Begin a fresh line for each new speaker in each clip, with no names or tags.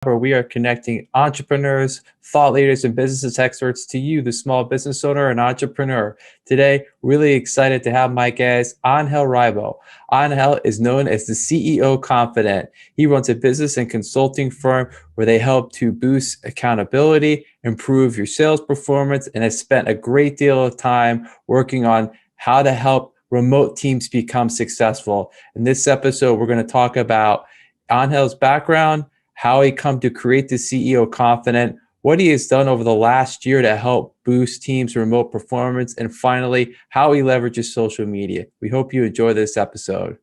where we are connecting entrepreneurs, thought leaders, and business experts to you, the small business owner and entrepreneur. Today, really excited to have my guest, Angel Ribo. Angel is known as the CEO Confidant. He runs a business and consulting firm where they help to boost accountability, improve your sales performance, and has spent a great deal of time working on how to help remote teams become successful. In this episode, we're going to talk about Angel's background, how he come to create the CEO Confidant, what he has done over the last year to help boost teams' remote performance, and finally, how he leverages social media. We hope you enjoy this episode.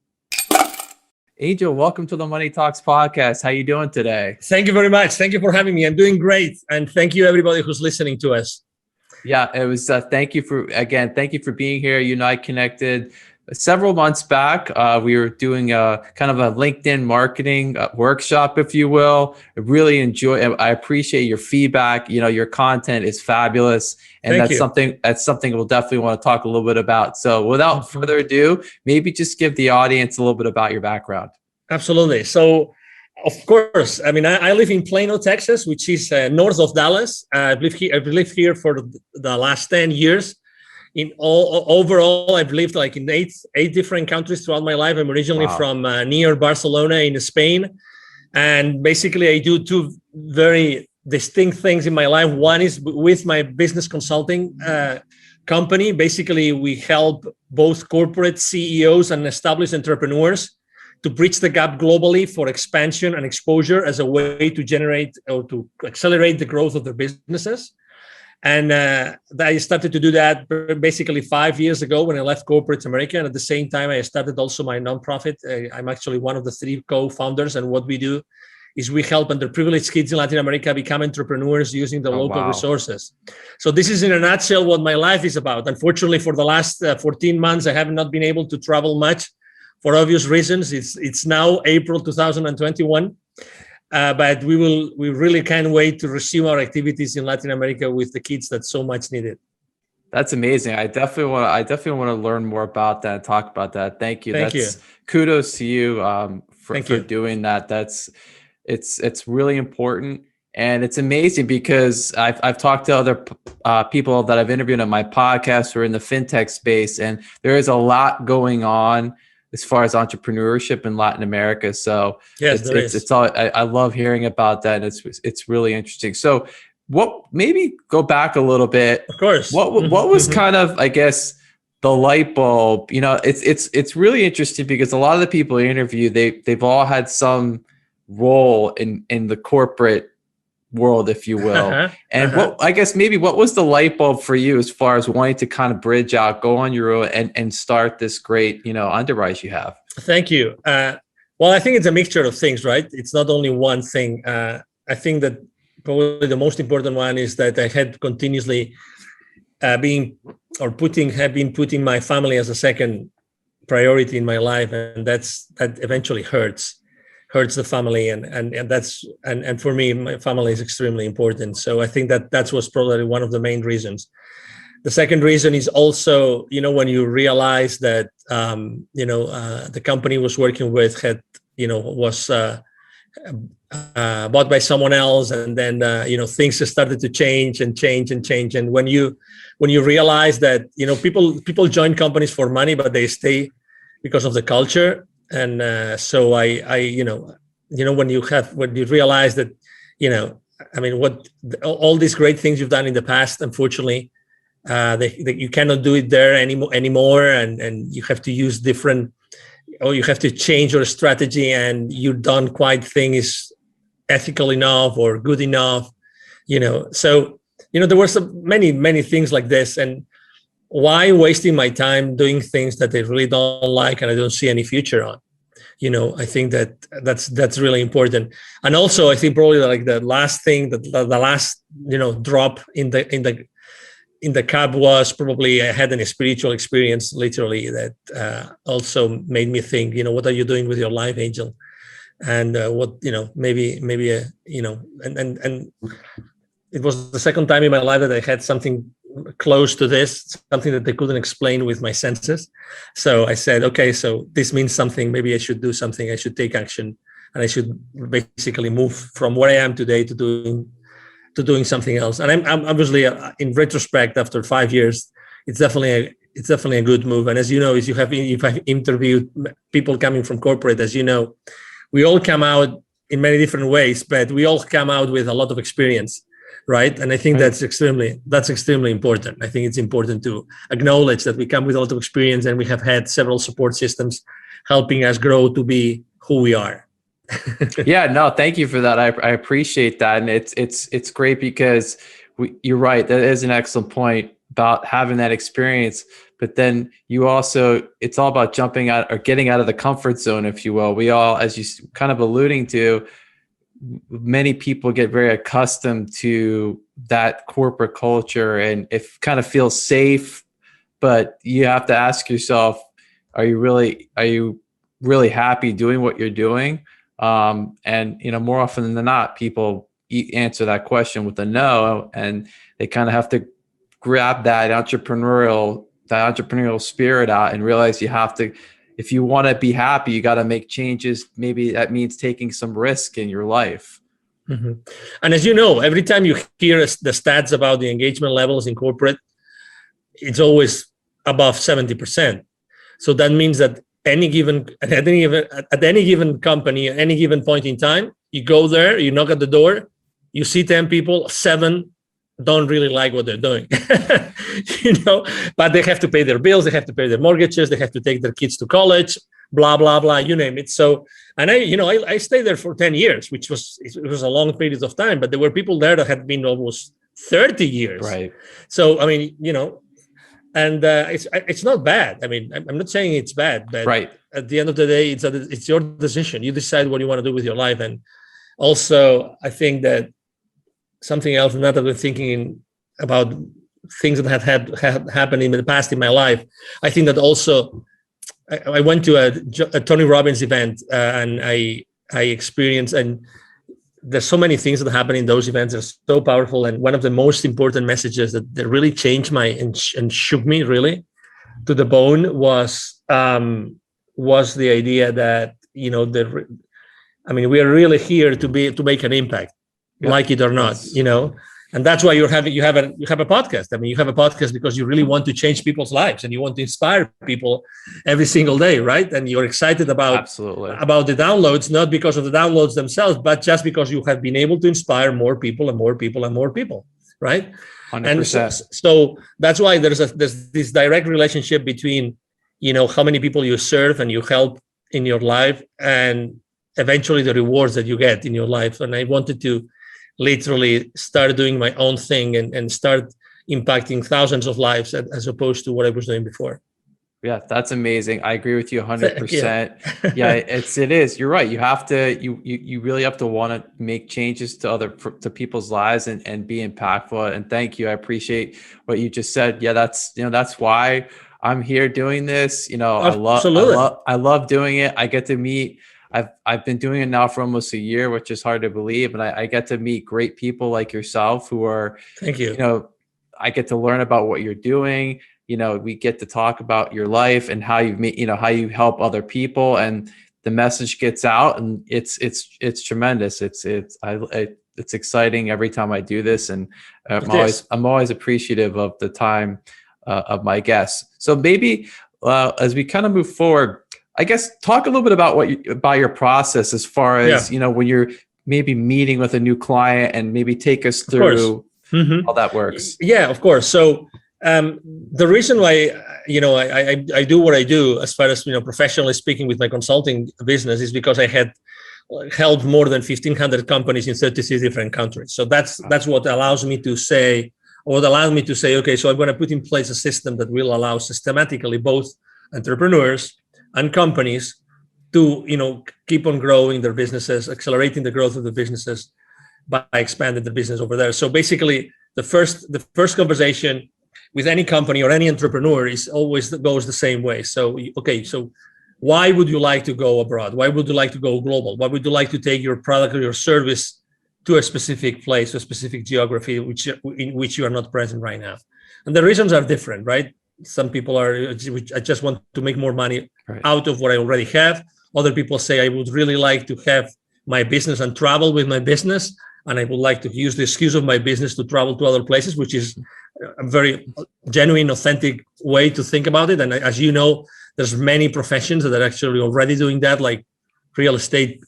Angel, welcome to the Money Talks podcast. How you doing today?
Thank you very much. Thank you for having me. I'm doing great. And thank you everybody who's listening to us.
Yeah, it was, thank you for being here. You and I connected several months back. We were doing a kind of a LinkedIn marketing workshop, if you will. I appreciate your feedback. You know, your content is fabulous. And that's something we'll definitely want to talk a little bit about. So without further ado, maybe just give the audience a little bit about your background.
Absolutely. So, of course, I mean, I live in Plano, Texas, which is north of Dallas. I've lived here for the last 10 years. Overall, I've lived like in eight different countries throughout my life. I'm originally from near Barcelona in Spain. And basically, I do two very distinct things in my life. One is with my business consulting company. Basically, we help both corporate CEOs and established entrepreneurs to bridge the gap globally for expansion and exposure as a way to generate or to accelerate the growth of their businesses. And I started to do that basically 5 years ago when I left corporate America. And at the same time, I started also my nonprofit. I'm actually one of the 3 co-founders. And what we do is we help underprivileged kids in Latin America become entrepreneurs using the local resources. So this is in a nutshell what my life is about. Unfortunately, for the last 14 months, I have not been able to travel much for obvious reasons. It's now April 2021. But we really can't wait to resume our activities in Latin America with the kids that so much needed.
That's amazing. I definitely want to learn more about that and talk about that. Thank you.
Thank you.
Kudos to you for doing that. It's really important. And it's amazing because I've talked to other people that I've interviewed on my podcast who are in the fintech space, and there is a lot going on as far as entrepreneurship in Latin America. So
yes,
I love hearing about that. And it's really interesting. So maybe go back a little bit.
Of course.
What was kind of, I guess, the light bulb? You know, it's really interesting because a lot of the people I interview, they've all had some role in the corporate world, if you will. And what was the light bulb for you as far as wanting to kind of bridge out, go on your own and start this great, underwrite you have?
Thank you. Well, I think it's a mixture of things, right? It's not only one thing. I think that probably the most important one is that I had continuously been putting my family as a second priority in my life. And that eventually hurts the family, and for me, my family is extremely important. So I think that was probably one of the main reasons. The second reason is also, when you realize that the company was working with was bought by someone else, and then things started to change. And when you realize that people join companies for money, but they stay because of the culture. And so when you realize that, all these great things you've done in the past, unfortunately, you cannot do it there anymore. And you have to use you have to change your strategy, and you don't quite think is ethical enough or good enough, So, there were many things like this. And why wasting my time doing things that I really don't like and I don't see any future on? I think that's really important. And also, I think probably like the last thing, the last drop in the cup was probably I had a spiritual experience, literally, that also made me think, what are you doing with your life, Angel? And maybe and it was the second time in my life that I had something close to this, something that they couldn't explain with my senses. So I said, okay, so this means something. Maybe I should do something. I should take action. and I should basically move from where I am today to doing something else. And I'm obviously, in retrospect, after 5 years, it's definitely a good move. And as you know, if I've interviewed people coming from corporate, as you know, we all come out in many different ways, but we all come out with a lot of experience, right? And I think that's extremely important. I think it's important to acknowledge that we come with a lot of experience, and we have had several support systems helping us grow to be who we are.
Yeah, no, thank you for that. I appreciate that, and it's great because you're right. That is an excellent point about having that experience. But then you also, it's all about jumping out or getting out of the comfort zone, if you will. We all, as you kind of alluding to, many people get very accustomed to that corporate culture, and it kind of feels safe. But you have to ask yourself, are you really happy doing what you're doing? And more often than not, people answer that question with a no, and they kind of have to grab that entrepreneurial spirit out and realize you have to, if you want to be happy, you got to make changes. Maybe that means taking some risk in your life.
Mm-hmm. And as you know, every time you hear the stats about the engagement levels in corporate, it's always above 70%. So that means that at any given company, at any given point in time, you go there, you knock at the door, you see 10 people, 7 don't really like what they're doing, but they have to pay their bills, they have to pay their mortgages, they have to take their kids to college, blah, blah, blah, you name it. So, and I stayed there for 10 years, it was a long period of time, but there were people there that had been almost 30 years.
Right.
So, I mean, and it's not bad. I mean, I'm not saying it's bad, but
right.
At the end of the day, it's your decision. You decide what you want to do with your life. And also, I think that something else, now that we're thinking about things that had happened in the past in my life, I think that also I went to a Tony Robbins event, and I experienced, and there's so many things that happen in those events that are so powerful. And one of the most important messages that really changed and shook me really to the bone was the idea that, we are really here to make an impact, like it or not, and that's why you have a podcast. I mean, you have a podcast because you really want to change people's lives and you want to inspire people every single day, right? And you're excited about the downloads, not because of the downloads themselves, but just because you have been able to inspire more people and more people and more people, right?
100%.
And so that's why there's this direct relationship between, how many people you serve and you help in your life, and eventually the rewards that you get in your life. And I wanted to literally start doing my own thing and start impacting thousands of lives as opposed to what I was doing before.
Yeah, that's amazing. I agree with you 100%. Yeah, it is. You're right. You have to, you really have to want to make changes to people's lives and be impactful. And thank you. I appreciate what you just said. Yeah, that's why I'm here doing this. I love doing it. I get to meet, I've been doing it now for almost a year, which is hard to believe. And I get to meet great people like yourself who are,
thank you.
I get to learn about what you're doing. We get to talk about your life and how you meet, how you help other people, and the message gets out, and it's tremendous. It's exciting every time I do this. And I'm always appreciative of the time of my guests. So maybe as we kind of move forward, I guess talk a little bit about your process as far as, when you're maybe meeting with a new client, and maybe take us through how that works.
Yeah, of course. So the reason why, I do what I do as far as, professionally speaking with my consulting business is because I had helped more than 1,500 companies in 36 different countries. So that's what allows me to say, okay, so I'm going to put in place a system that will allow systematically both entrepreneurs and companies to, keep on growing their businesses, accelerating the growth of the businesses by expanding the business over there. So basically, the first conversation with any company or any entrepreneur goes the same way. So, okay, so why would you like to go abroad? Why would you like to go global? Why would you like to take your product or your service to a specific place, a specific geography in which you are not present right now? And the reasons are different, right? Some people I just want to make more money out of what I already have. Other people say, I would really like to have my business and travel with my business. And I would like to use the excuse of my business to travel to other places, which is a very genuine, authentic way to think about it. And as you know, there's many professions that are actually already doing that, like real estate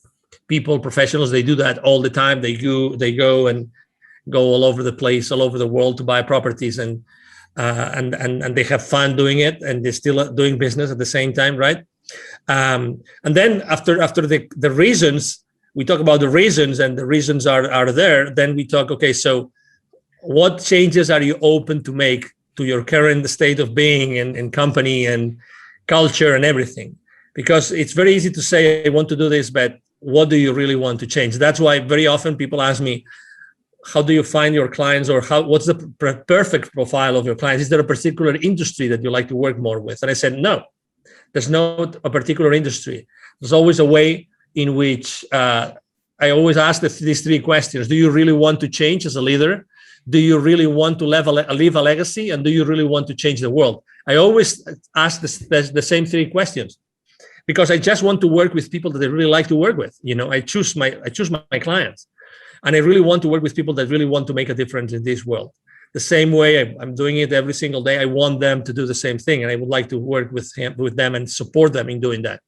people, professionals. They do that all the time. They go and go all over the place, all over the world to buy properties, and they have fun doing it, and they're still doing business at the same time, right? And then after the reasons, we talk about the reasons, and the reasons are there. Then we talk, okay, so what changes are you open to make to your current state of being and company and culture and everything? Because it's very easy to say, I want to do this, but what do you really want to change? That's why very often people ask me, how do you find your clients, or what's the perfect profile of your clients? Is there a particular industry that you like to work more with? And I said, no, there's not a particular industry. There's always a way in which I always ask these three questions. Do you really want to change as a leader? Do you really want to leave a legacy? And do you really want to change the world? I always ask the same three questions, because I just want to work with people that I really like to work with. I choose my clients, and I really want to work with people that really want to make a difference in this world. The same way I'm doing it every single day. I want them to do the same thing, and I would like to work with them and support them in doing that.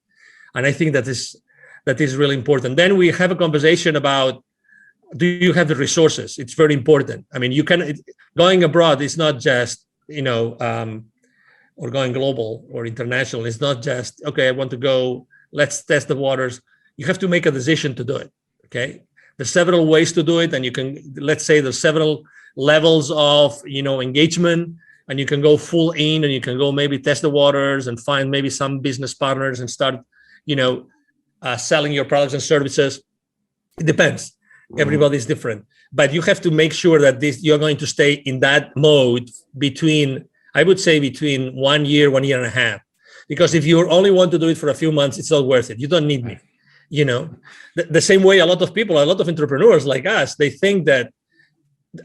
And I think that is really important. Then we have a conversation about, do you have the resources? It's very important. I mean, going abroad is not just, or going global or international. It's not just, okay, I want to go, let's test the waters. You have to make a decision to do it, okay? There's several ways to do it. And you can, let's say there's several levels of, engagement, and you can go full in, and you can go maybe test the waters and find maybe some business partners and start, selling your products and services. It depends. Everybody's different, but you have to make sure that you're going to stay in that mode between 1 year, 1.5 years. Because if you only want to do it for a few months, it's not worth it. You don't need me. The same way a lot of entrepreneurs like us, they think that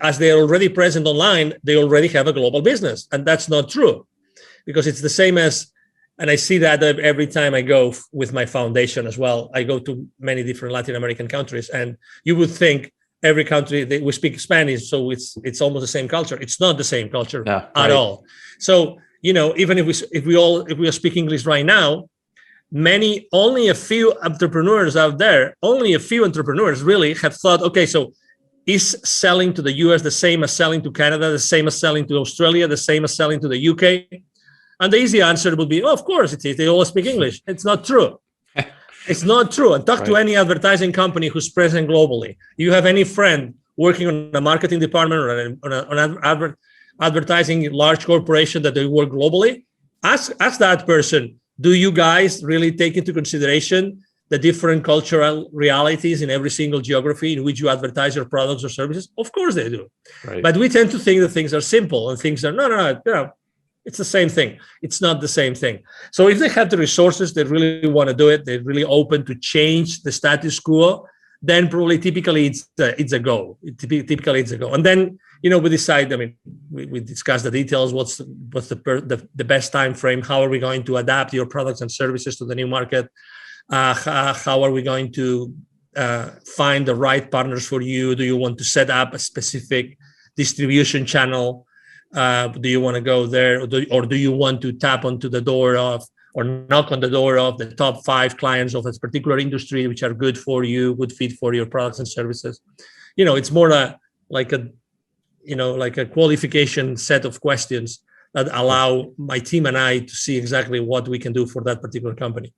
as they're already present online, they already have a global business. And that's not true, because it's the same as, and I see that every time I go with my foundation as well. I go to many different Latin American countries, and you would think every country we speak Spanish, so it's almost the same culture. It's not the same culture at all. So even if we speak English right now, only a few entrepreneurs out there, really have thought, okay, so is selling to the US the same as selling to Canada, the same as selling to Australia, the same as selling to the UK? And the easy answer would be, of course it is. They all speak English. It's not true. It's not true. And talk to any advertising company who's present globally. You have any friend working on a marketing department or on an advertising large corporation that they work globally? Ask that person, do you guys really take into consideration the different cultural realities in every single geography in which you advertise your products or services? Of course they do. Right. But we tend to think that things are simple, and things are, no, it's the same thing. It's not the same thing. So if they have the resources, they really want to do it, they're really open to change the status quo, then probably typically it's a go. Typically it's a go. And then, we decide, we discuss the details, what's the best time frame, how are we going to adapt your products and services to the new market, how are we going to find the right partners for you? Do you want to set up a specific distribution channel? Do you want to go there, or do you want to tap onto the door of, or knock on the door of the top 5 clients of a particular industry, which are good for you, good fit for your products and services? It's more like a qualification set of questions that allow my team and I to see exactly what we can do for that particular company.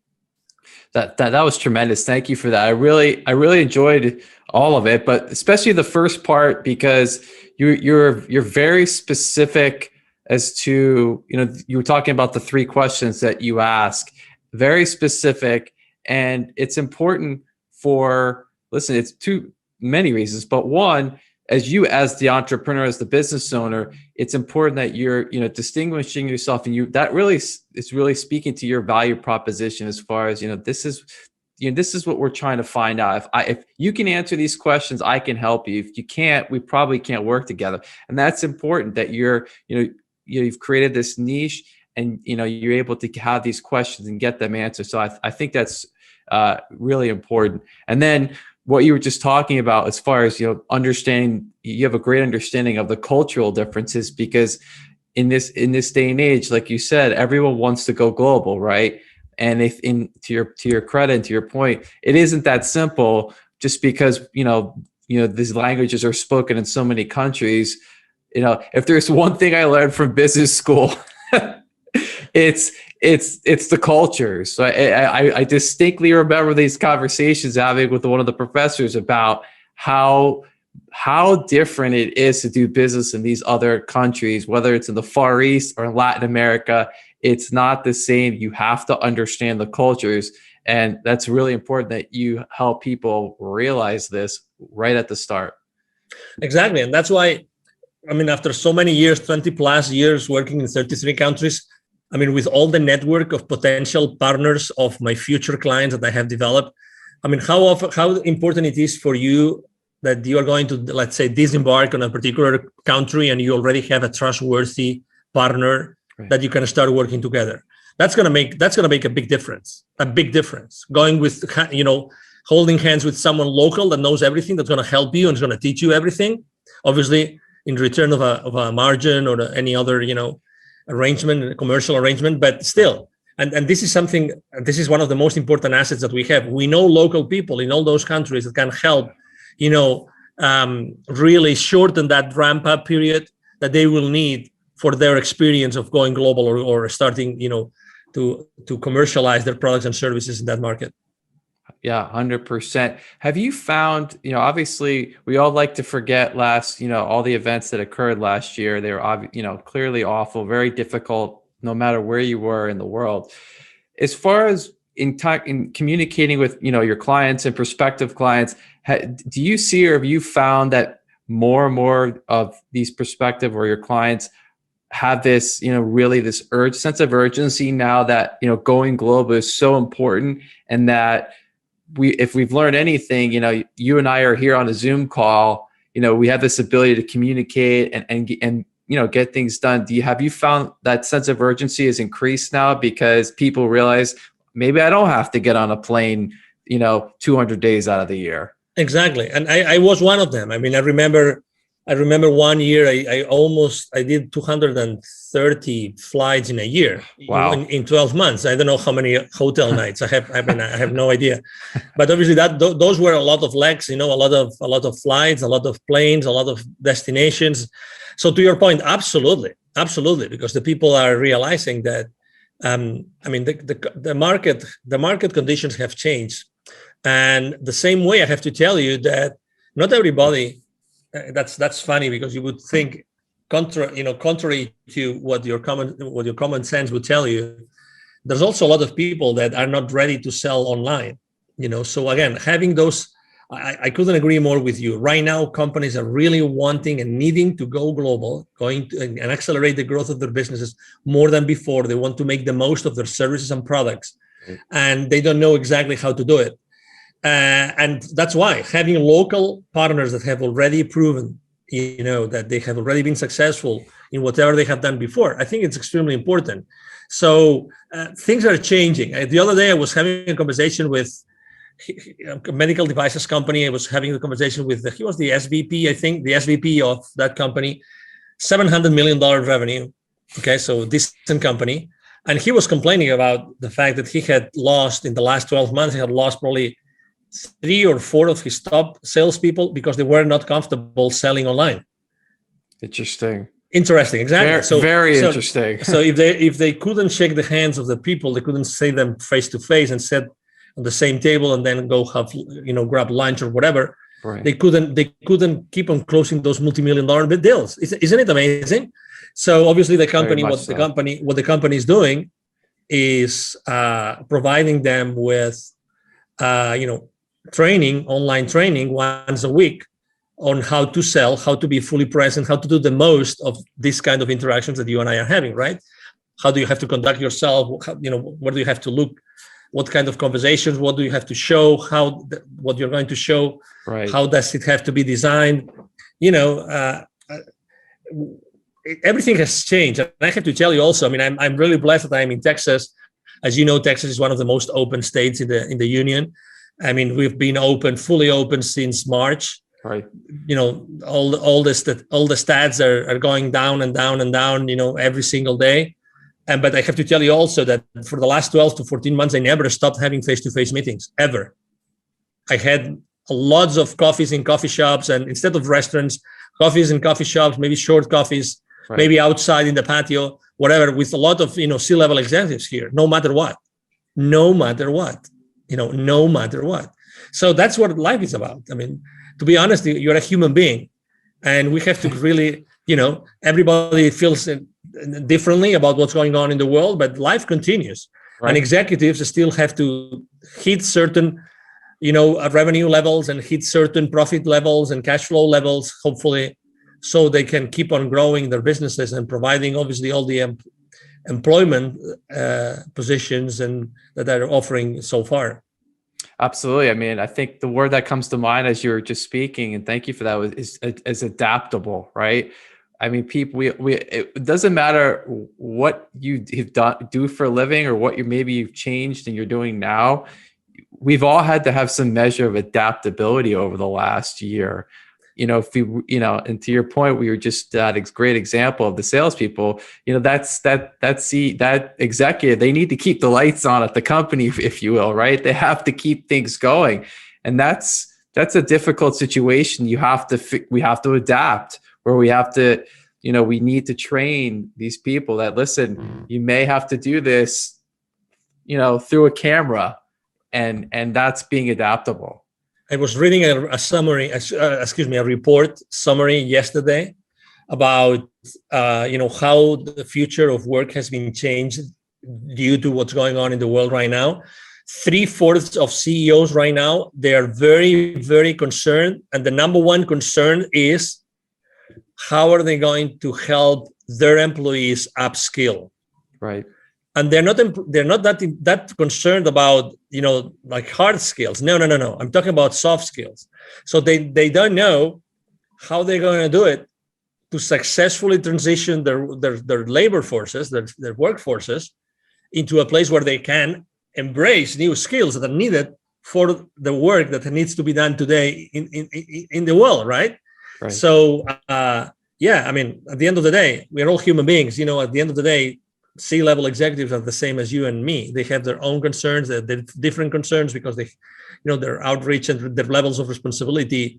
That was tremendous. Thank you for that. I really enjoyed all of it, but especially the first part, because you're very specific as to, you were talking about the 3 questions that you ask, very specific. And it's important it's too many reasons, but one, as the entrepreneur, as the business owner, it's important that you're, distinguishing yourself, and that really is really speaking to your value proposition as far as, this is what we're trying to find out. If you can answer these questions, I can help you. If you can't, we probably can't work together. And that's important, that you've created this niche, and you're able to have these questions and get them answered. So I think that's really important. And then what you were just talking about, as far as, understanding, you have a great understanding of the cultural differences, because in this day and age, like you said, everyone wants to go global, right? And if to your credit and to your point, it isn't that simple, just because these languages are spoken in so many countries. If there's one thing I learned from business school, it's the cultures. So I distinctly remember these conversations having with one of the professors about how different it is to do business in these other countries, whether it's in the Far East or Latin America. It's not the same. You have to understand the cultures. And that's really important that you help people realize this right at the start.
Exactly. And that's why, after so many years, 20 plus years working in 33 countries, with all the network of potential partners of my future clients that I have developed, how important it is for you that you are going to, let's say, disembark on a particular country and you already have a trustworthy partner, right, that you can start working together. That's gonna make a big difference. Going with, holding hands with someone local that knows everything, that's gonna help you and is gonna teach you everything, obviously in return of a margin or any other, arrangement, commercial arrangement, but still. And this is one of the most important assets that we have. We know local people in all those countries that can help, really shorten that ramp up period that they will need for their experience of going global or starting, to commercialize their products and services in that market.
Yeah, 100%. Have you found, obviously we all like to forget all the events that occurred last year. They were, clearly awful, very difficult, no matter where you were in the world. As far as in communicating with, your clients and prospective clients, do you see, or have you found that more and more of these prospective or your clients have this, really this sense of urgency now that, going global is so important, and that if we've learned anything, you and I are here on a Zoom call, we have this ability to communicate and get things done. Have you found that sense of urgency has increased now because people realize maybe I don't have to get on a plane, 200 days out of the year?
Exactly. And I was one of them. I remember 1 year, I did 230 flights in a year.
Wow.
In 12 months. I don't know how many hotel nights I have no idea, but obviously those were a lot of legs, a lot of flights, a lot of planes, a lot of destinations. So to your point, absolutely, because the people are realizing that, the market conditions have changed. And the same way I have to tell you that not everybody, that's funny, because you would think contrary to what your common sense would tell you, there's also a lot of people that are not ready to sell online. So again, having those, I couldn't agree more with you. Right now, companies are really wanting and needing to go global, and accelerate the growth of their businesses more than before. They want to make the most of their services and products, and they don't know exactly how to do it. And that's why having local partners that have already proven, that they have already been successful in whatever they have done before, I think it's extremely important. So things are changing. The other day, I was having a conversation with a medical devices company. I was having a conversation with he was the SVP, I think, the SVP of that company, $700 million revenue. Okay, so decent company. And he was complaining about the fact that he had lost, in the last 12 months, he had lost probably 3 or 4 of his top salespeople because they were not comfortable selling online.
Interesting,
exactly.
Very interesting.
So if they couldn't shake the hands of the people, they couldn't see them face to face and sit on the same table and then go have, grab lunch or whatever.
Right.
They couldn't keep on closing those multi-million-dollar deals. Isn't it amazing? So obviously the company, what the company is doing is providing them with, online training once a week on how to sell, how to be fully present, how to do the most of this kind of interactions that you and I are having, right? How do you have to conduct yourself? Where do you have to look? What kind of conversations? What do you have to show? What you're going to show?
Right.
How does it have to be designed? Everything has changed. And I have to tell you also, I'm really blessed that I'm in Texas. As you know, Texas is one of the most open states in the union. I mean, we've been fully open since March.
Right.
All the stats are going down and down and down, every single day. But I have to tell you also that for the last 12 to 14 months, I never stopped having face-to-face meetings, ever. I had lots of coffees in coffee shops, and instead of restaurants, coffees in coffee shops, maybe short coffees, right, maybe outside in the patio, whatever, with a lot of, C-level executives here, no matter what. So that's what life is about. I mean, to be honest, you're a human being, and we have to really, everybody feels differently about what's going on in the world, but life continues. Right. And executives still have to hit certain, revenue levels and hit certain profit levels and cash flow levels, hopefully, so they can keep on growing their businesses and providing, obviously, all the employment positions and that they're offering so far.
Absolutely. I mean, I think the word that comes to mind as you were just speaking, and thank you for that, is adaptable, right? I mean, people, it doesn't matter what you do for a living or what maybe you've changed and you're doing now. We've all had to have some measure of adaptability over the last year. If you, and to your point, we were just that great example of the salespeople. That executive, they need to keep the lights on at the company, if you will, right? They have to keep things going, and that's a difficult situation. We have to adapt, where we have to, we need to train these people that, listen, you may have to do this, through a camera, and that's being adaptable.
I was reading a report summary yesterday about, how the future of work has been changed due to what's going on in the world right now. 3/4 of CEOs right now, they are very, very concerned. And the number one concern is, how are they going to help their employees upskill?
Right.
And they're not that concerned about, like hard skills. No. I'm talking about soft skills. So they don't know how they're going to do it to successfully transition their labor forces, their workforces, into a place where they can embrace new skills that are needed for the work that needs to be done today in the world, right? So, I mean, at the end of the day, we're all human beings. At the end of the day, C-level executives are the same as you and me. They have their own concerns. They're different concerns because their outreach and their levels of responsibility,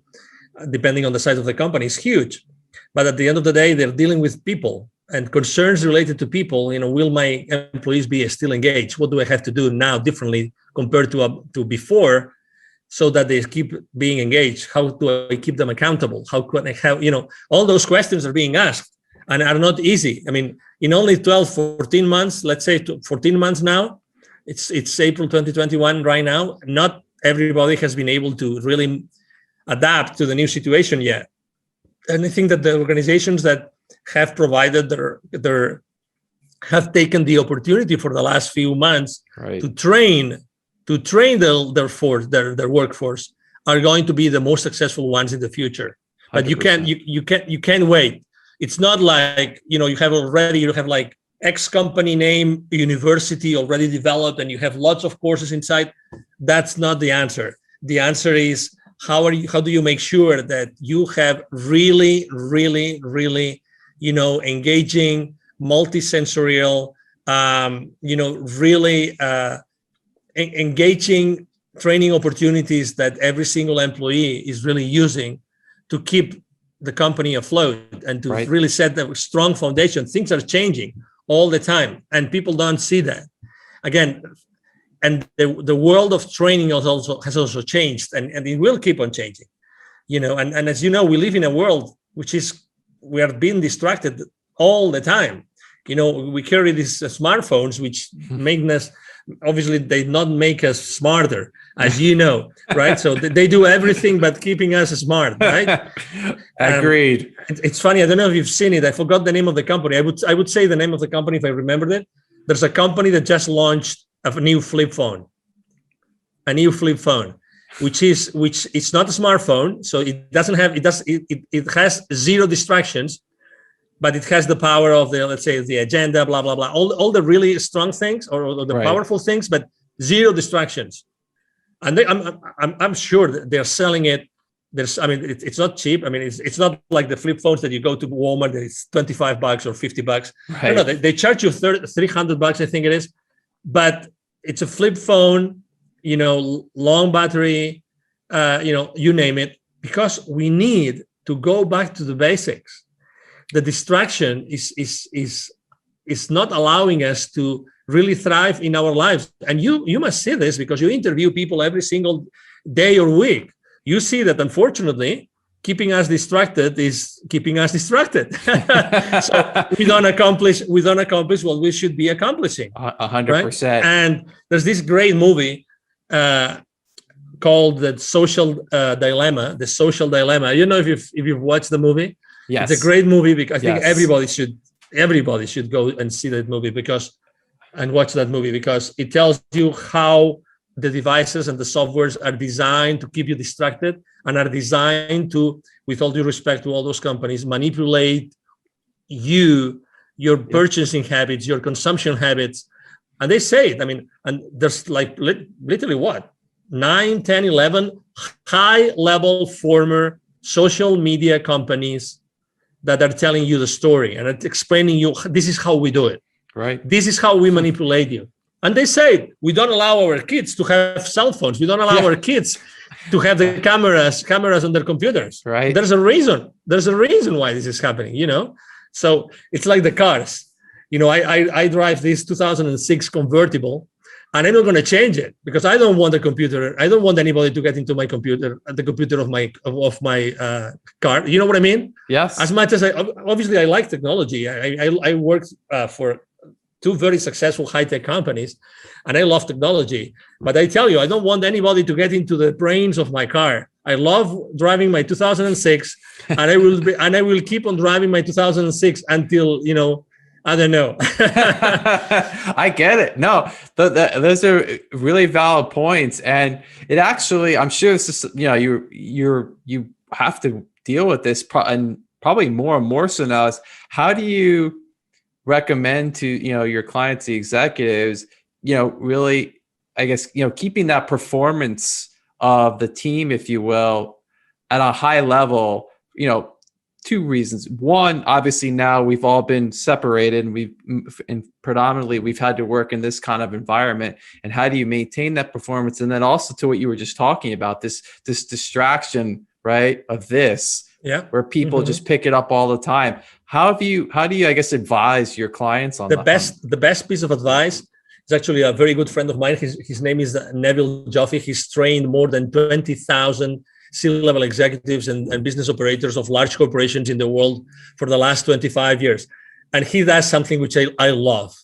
depending on the size of the company, is huge. But at the end of the day, they're dealing with people and concerns related to people. Will my employees be still engaged? What do I have to do now differently compared to before, so that they keep being engaged? How do I keep them accountable? How can I have, all those questions are being asked and are not easy. I mean, in only 12, 14 months, let's say 14 months now, it's April 2021 right now, not everybody has been able to really adapt to the new situation yet. And I think that the organizations that have provided have taken the opportunity for the last few months, right, to train their workforce, are going to be the most successful ones in the future. But 100%. you can't wait. It's not like, you have like X company name, university already developed, and you have lots of courses inside. That's not the answer. The answer is, how do you make sure that you have really, really, really, engaging, multisensorial, really engaging training opportunities that every single employee is really using to keep the company afloat and to really set a strong foundation. Things are changing all the time, and people don't see that. Again, and the world of training has also changed, and it will keep on changing. And as you know, we live in a world we are being distracted all the time. We carry these smartphones, which make us, obviously, they not make us smarter, as you know, right? So they do everything but keeping us smart, right?
Agreed.
It's funny. I don't know if you've seen it. I forgot the name of the company. I would say the name of the company if I remembered it. There's a company that just launched a new flip phone, which it's not a smartphone, so it has zero distractions. but it has the power of the, let's say, the agenda, blah, blah, blah, all the really strong things or the powerful things, but zero distractions. And I'm sure that they're selling it. It's not cheap. I mean, it's not like the flip phones that you go to Walmart that it's $25 or $50.
Right.
No, they charge you $300, I think it is, but it's a flip phone, long battery, you name it, because we need to go back to the basics. The distraction is not allowing us to really thrive in our lives. And you must see this because you interview people every single day or week. You see that, unfortunately, keeping us distracted is keeping us distracted. So we don't accomplish what we should be accomplishing.
100%.
Right? And there's this great movie called The Social Dilemma. The Social Dilemma. I don't know if you've watched the movie.
Yes.
It's a great movie because I think everybody should go and see that movie and watch that movie because it tells you how the devices and the softwares are designed to keep you distracted and are designed to, with all due respect to all those companies, manipulate your purchasing habits, your consumption habits. And they say it, and there's like literally 9, 10, 11 high-level former social media companies that are telling you the story and explaining you, this is how we do it.
Right.
This is how we manipulate you. And they say, we don't allow our kids to have cell phones. We don't allow our kids to have the cameras on their computers.
Right.
There's a reason. There's a reason why this is happening, So it's like the cars. I drive this 2006 convertible, and I'm not going to change it because I don't want a computer. I don't want anybody to get into my computer, the computer of my car. You know what I mean?
Yes.
As much as I like technology. I worked for 2 very successful high-tech companies, and I love technology. But I tell you, I don't want anybody to get into the brains of my car. I love driving my 2006, and I will keep on driving my 2006 until I don't know.
I get it. No, those are really valid points, and it actually, I'm sure this is, you have to deal with this, and probably more and more so now. Is how do you recommend to your clients, the executives, really, I guess, keeping that performance of the team, if you will, at a high level? 2 reasons. One, obviously now we've all been separated and predominantly we've had to work in this kind of environment. And how do you maintain that performance? And then also to what you were just talking about, this distraction, right, of this, where people just pick it up all the time. How do you, I guess, advise your clients on
the best piece of advice is actually a very good friend of mine. His name is Neville Joffe. He's trained more than 20,000 C-level executives and business operators of large corporations in the world for the last 25 years. And he does something which I love.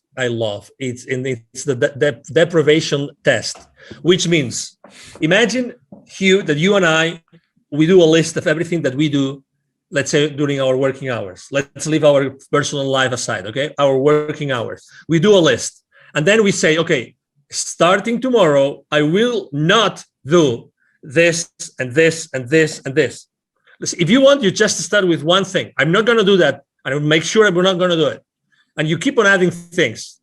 It's the deprivation test, which means, imagine, Hugh, that you and I, we do a list of everything that we do, let's say during our working hours. Let's leave our personal life aside, okay? Our working hours. We do a list. And then we say, okay, starting tomorrow, I will not do this and this and this and this. Listen, if you want, you just start with one thing. I'm not going to do that. And I will make sure we're not going to do it. And you keep on adding things.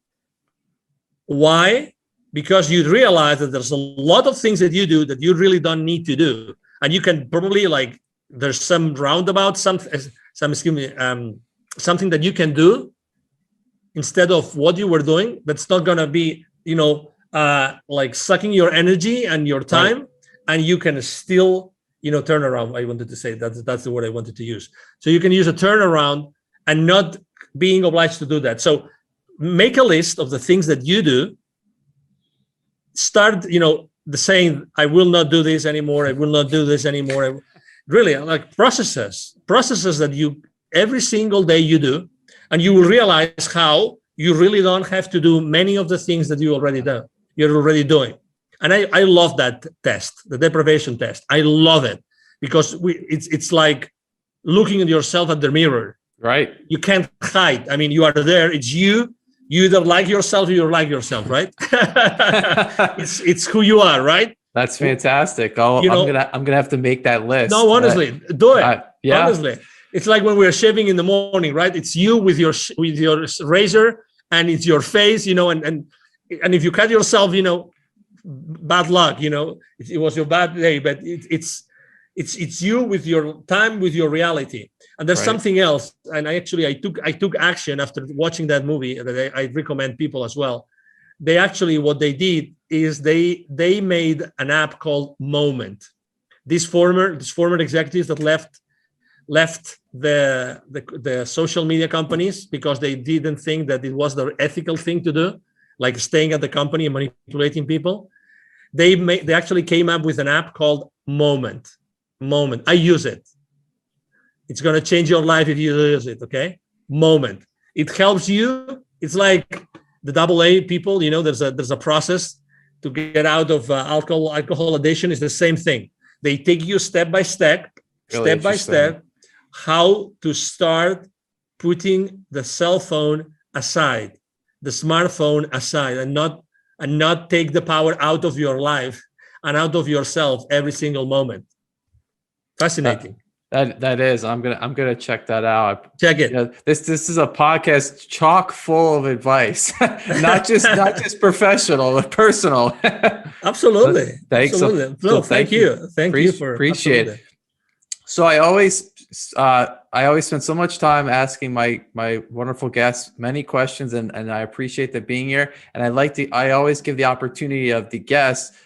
Why? Because you realize that there's a lot of things that you do that you really don't need to do. And you can probably, there's some roundabout, something that you can do instead of what you were doing. That's not going to be, sucking your energy and your time. Right. And you can still, turn around. I wanted to say that's the word I wanted to use. So you can use a turnaround and not being obliged to do that. So make a list of the things that you do. Start, the saying, I will not do this anymore. I will not do this anymore. Really, like processes that you every single day you do, and you will realize how you really don't have to do many of the things that you're already doing. And I love that test, the deprivation test. I love it because it's like looking at yourself at the mirror.
Right.
You can't hide. I mean, you are there. It's you. You either like yourself or you like yourself, right? it's who you are, right?
That's fantastic. I'm gonna have to make that list.
No, honestly, do it.
Yeah.
Honestly, It's like when we're shaving in the morning, right? It's you with your razor, and it's your face, and if you cut yourself, bad luck, it was your bad day, but it's you with your time, with your reality. And there's something else. And I took action after watching that movie that I recommend people as well. They actually, what they did is they made an app called Moment. These former executives that left the social media companies because they didn't think that it was the ethical thing to do, like staying at the company and manipulating people. They actually came up with an app called Moment. I use it. It's going to change your life if you use it. Okay. Moment. It helps you. It's like the AA people, there's a process to get out of alcohol addiction. Is the same thing. They take you step by step, how to start putting the cell phone aside, the smartphone aside, and not take the power out of your life and out of yourself every single moment. Fascinating.
That is. I'm gonna check that out.
Check it.
This is a podcast chock full of advice, not just professional, but personal.
Absolutely.
Thanks.
Absolutely. Thank you. Thank you for
appreciate it. So I always spend so much time asking my wonderful guests many questions, and I appreciate them being here. And I always give the opportunity of the guests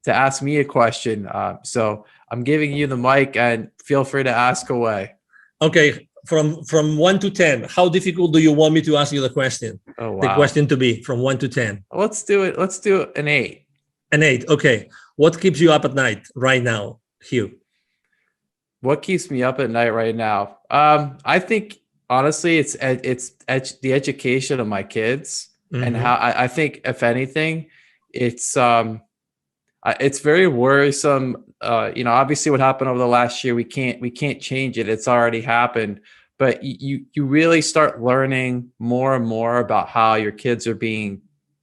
to ask me a question. So I'm giving you the mic, and feel free to ask away.
Okay, from 1 to 10, how difficult do you want me to ask you the question?
Oh, wow.
The question to be from 1 to 10.
Let's do it. Let's do an 8.
An 8. Okay. What keeps you up at night right now, Hugh?
What keeps me up at night right now? I think honestly, it's the education of my kids, and how I think, if anything, it's very worrisome. Obviously what happened over the last year, we can't change it. It's already happened, but you really start learning more and more about how your kids are being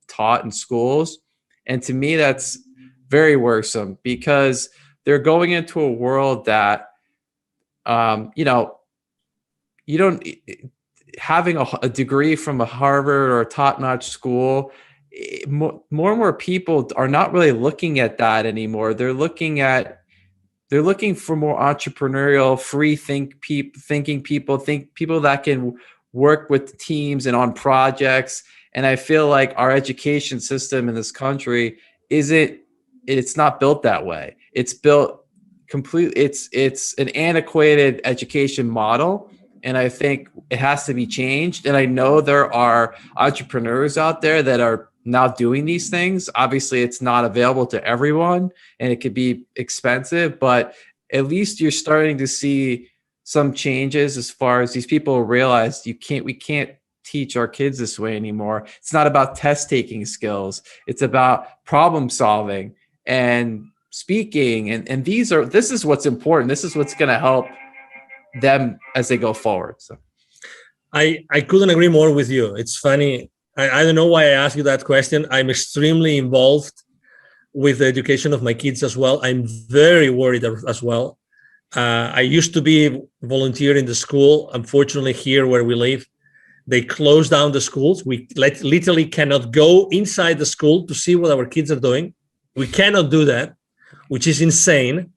taught in schools. And to me, that's very worrisome, because they're going into a world that, you don't, having a degree from a Harvard or a top-notch school, more and more people are not really looking at that anymore. They're looking for more entrepreneurial, thinking people that can work with teams and on projects. And I feel like our education system in this country it's not built that way. It's built completely, it's an antiquated education model. And I think it has to be changed. And I know there are entrepreneurs out there that are now doing these things. Obviously, it's not available to everyone, and it could be expensive, but at least you're starting to see some changes as far as these people realize we can't teach our kids this way anymore. It's not about test taking skills. It's about problem solving and speaking. And this is what's important. This is what's going to help them as they go forward. So
I couldn't agree more with you. It's funny. I don't know why I asked you that question. I'm extremely involved with the education of my kids as well. I'm very worried as well. I used to be volunteer in the school. Unfortunately, here where we live, they closed down the schools. We literally cannot go inside the school to see what our kids are doing. We cannot do that, which is insane.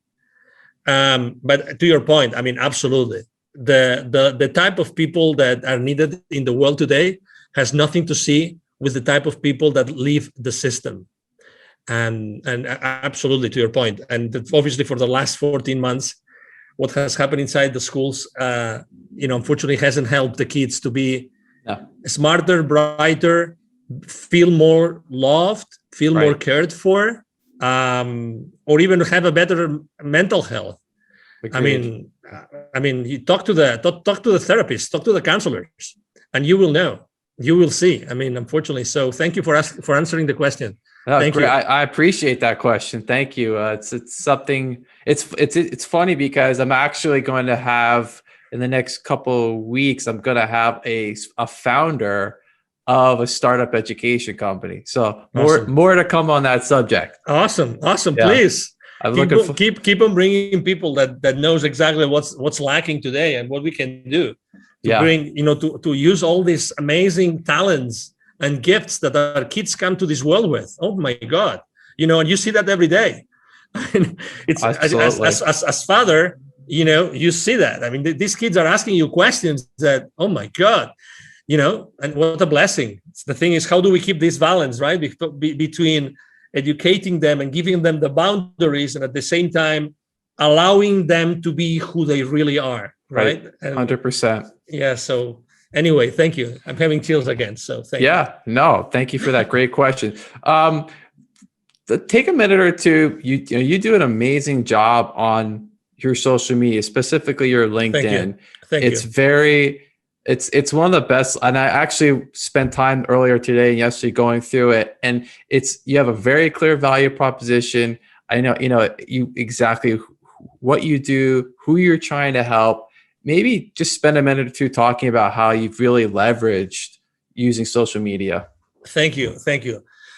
But to your point, I mean, absolutely. The type of people that are needed in the world today has nothing to see with the type of people that leave the system. And absolutely, to your point. And obviously for the last 14 months, what has happened inside the schools, unfortunately hasn't helped the kids to be smarter, brighter, feel more loved, feel more cared for, or even have a better mental health. Agreed. I mean, you talk to the therapist, talk to the counselors, and you will know. You will see. I mean, unfortunately. So thank you for answering the question. Thank you.
I appreciate that question. Thank you. It's something. It's funny because I'm actually going to have in the next couple of weeks. I'm going to have a founder of a startup education company. So more to come on that subject.
Awesome.
Yeah.
Please.
I'm looking for.
Keep on bringing people that knows exactly what's lacking today and what we can do to bring, to use all these amazing talents and gifts that our kids come to this world with. Oh my God, and you see that every day. It's as father, you see that. I mean, these kids are asking you questions that, oh my God, and what a blessing. The thing is, how do we keep this balance, right? Between educating them and giving them the boundaries, and at the same time allowing them to be who they really are, right?
100%.
Yeah. So anyway, thank you. I'm having chills again. So thank you.
No, thank you for that great question. Take a minute or two. You do an amazing job on your social media, specifically your LinkedIn.
Thank you.
It's one of the best. And I actually spent time earlier today and yesterday going through it. And you have a very clear value proposition. I know, you exactly what you do, who you're trying to help. Maybe just spend a minute or two talking about how you've really leveraged using social media.
Thank you.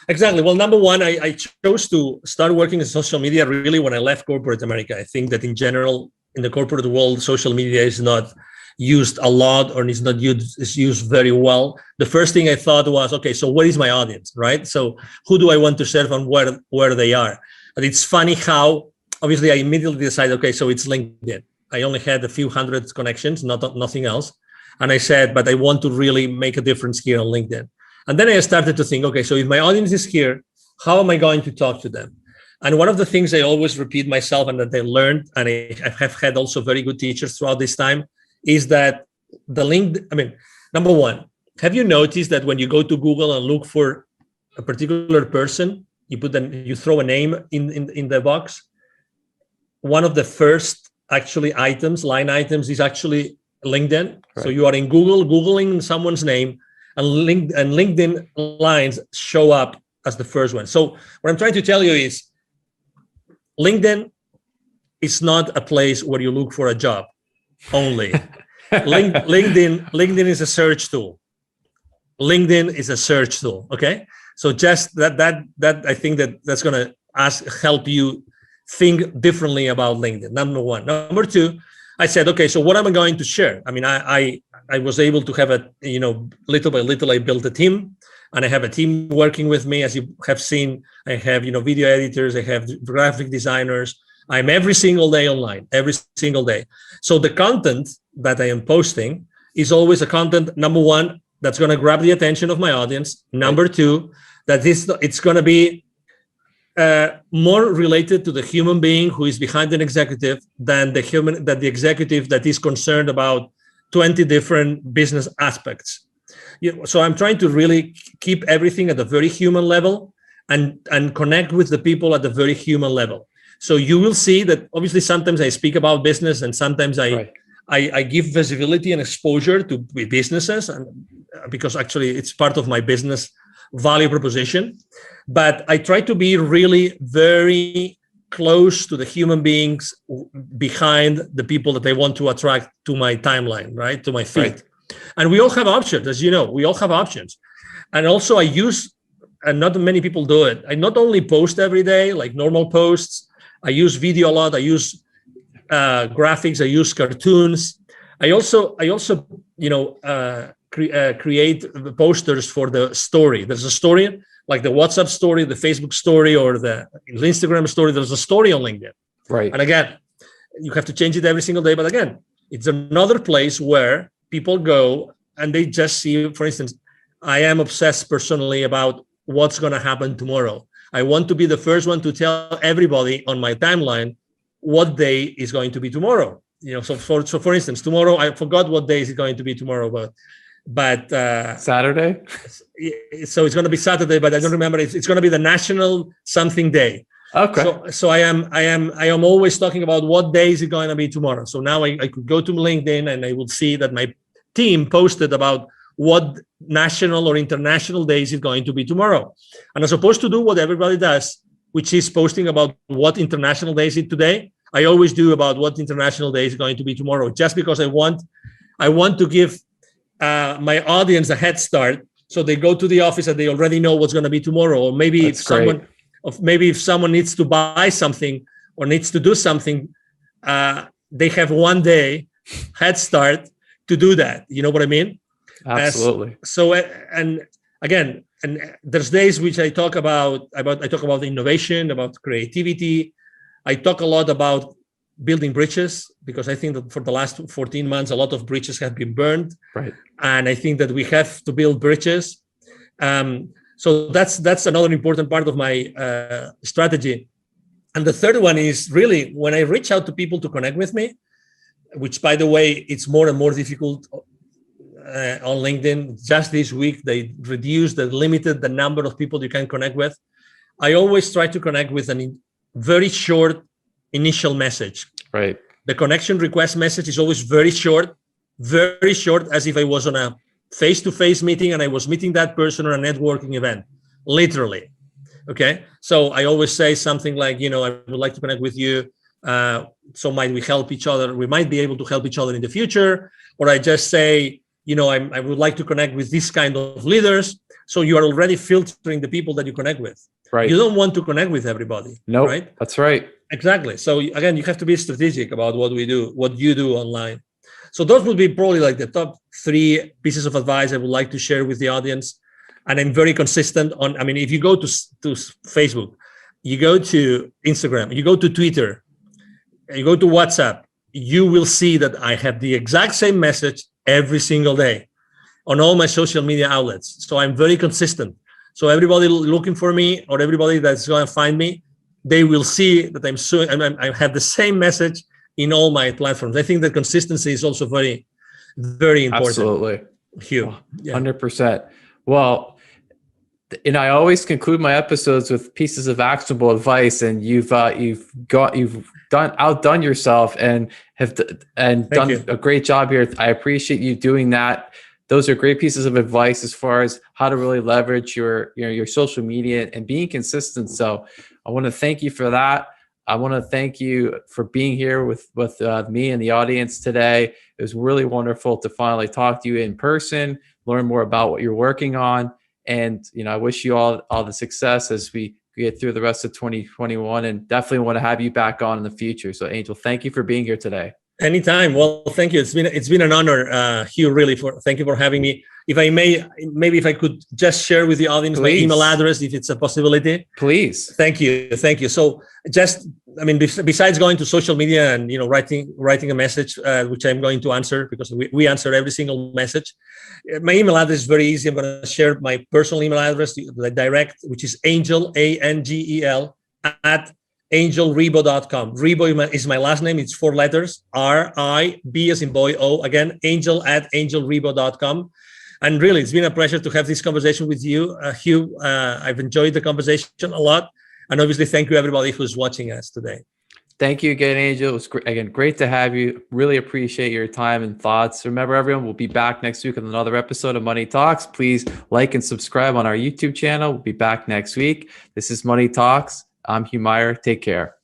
Exactly. Well, number one, I chose to start working in social media really when I left corporate America. I think that in general, in the corporate world, social media is not used a lot, or is used very well. The first thing I thought was, okay, so what is my audience, right? So who do I want to serve and where they are? And it's funny how, obviously, I immediately decided, okay, so it's LinkedIn. I only had a few hundred connections, nothing else. And I said, but I want to really make a difference here on LinkedIn. And then I started to think, okay, so if my audience is here, how am I going to talk to them? And one of the things I always repeat myself and that I learned, and I have had also very good teachers throughout this time, is that number one, have you noticed that when you go to Google and look for a particular person, you throw a name in the box? One of the first line items is actually LinkedIn. Right. So you are in Google, Googling someone's name, and LinkedIn lines show up as the first one. So what I'm trying to tell you is LinkedIn is not a place where you look for a job only. LinkedIn is a search tool. LinkedIn is a search tool. Okay. So just that I think that's going to help you think differently about LinkedIn. Number one. Number two, I said, okay, so what am I going to share? I mean, I was able to have little by little, I built a team, and I have a team working with me. As you have seen, I have, video editors, I have graphic designers. I'm every single day online, every single day. So the content that I am posting is always a content, number one, that's going to grab the attention of my audience. Number two, that it's going to be more related to the human being who is behind an executive than the executive that is concerned about 20 different business aspects. So I'm trying to really keep everything at a very human level and connect with the people at the very human level. So you will see that obviously sometimes I speak about business, and sometimes I give visibility and exposure to businesses, and because actually it's part of my business value proposition. But I try to be really very close to the human beings behind the people that I want to attract to my timeline, right? To my feed. Right. And we all have options, as you know, we all have options. And also I use, and not many people do it, I not only post every day, like normal posts, I use video a lot, I use graphics, I use cartoons. I also create posters for the story. There's a story, like the WhatsApp story, the Facebook story, or the Instagram story. There's a story on LinkedIn. Right. And again, you have to change it every single day. But again, it's another place where people go and they just see, for instance, I am obsessed personally about what's going to happen tomorrow. I want to be the first one to tell everybody on my timeline what day is going to be tomorrow. So for instance, tomorrow, I forgot what day is it going to be tomorrow, but
Saturday.
So it's going to be Saturday, but I don't remember. It's going to be the National Something Day. Okay. So I am always talking about what day is it going to be tomorrow. So now I could go to LinkedIn and I will see that my team posted about what national or international day is it going to be tomorrow. And as opposed to do what everybody does, which is posting about what international day is it today, I always do about what international day is going to be tomorrow, just because I want to give my audience a head start, so they go to the office and they already know what's going to be tomorrow. Or maybe if someone needs to buy something or needs to do something, they have one day head start to do that. You know what I mean?
Absolutely.
And again, and there's days which I talk about innovation, about creativity. I talk a lot about building bridges, because I think that for the last 14 months, a lot of bridges have been burned.
Right.
And I think that we have to build bridges. So that's another important part of my strategy. And the third one is really when I reach out to people to connect with me, which, by the way, it's more and more difficult on LinkedIn. Just this week, they limited the number of people you can connect with. I always try to connect with a very short initial message.
Right.
The connection request message is always very short, as if I was on a face-to-face meeting and I was meeting that person on a networking event, literally. Okay. So I always say something like, I would like to connect with you. So might we help each other? We might be able to help each other in the future. Or I just say, I would like to connect with this kind of leaders. So you are already filtering the people that you connect with.
Right.
You don't want to connect with everybody.
No,
right?
That's right.
Exactly. So again, you have to be strategic about what you do online. So those would be probably like the top 3 pieces of advice I would like to share with the audience. And I'm very consistent on, if you go to Facebook, you go to Instagram, you go to Twitter, you go to WhatsApp, you will see that I have the exact same message every single day on all my social media outlets. So I'm very consistent. So everybody looking for me, or everybody that's going to find me, they will see that I have the same message in all my platforms. I think that consistency is also very, very important.
Absolutely.
Huge.
100%. Well, and I always conclude my episodes with pieces of actionable advice, and you've outdone yourself and done a great job here. I appreciate you doing that. Those are great pieces of advice as far as how to really leverage your social media and being consistent. So I want to thank you for that. I want to thank you for being here with me and the audience today. It was really wonderful to finally talk to you in person, learn more about what you're working on. And, I wish you all the success as we get through the rest of 2021, and definitely want to have you back on in the future. So Angel, thank you for being here today.
Anytime. Well, thank you. It's been an honor, Hugh, really, thank you for having me. If I may, maybe if I could just share with the audience my email address, if it's a possibility.
Please.
Thank you. So just, besides going to social media and, writing a message, which I'm going to answer, because we answer every single message. My email address is very easy. I'm going to share my personal email address, the direct, which is Angel, ANGEL, at angelribo.com. Ribo is my last name. It's 4 letters, R-I-B as in boy, O. Again, Angel at angelribo.com. And really, it's been a pleasure to have this conversation with you, Hugh. I've enjoyed the conversation a lot. And obviously, thank you, everybody who's watching us today.
Thank you again, Angel. It was great to have you. Really appreciate your time and thoughts. Remember, everyone, we'll be back next week with another episode of Money Talks. Please like and subscribe on our YouTube channel. We'll be back next week. This is Money Talks. I'm Hugh Meyer. Take care.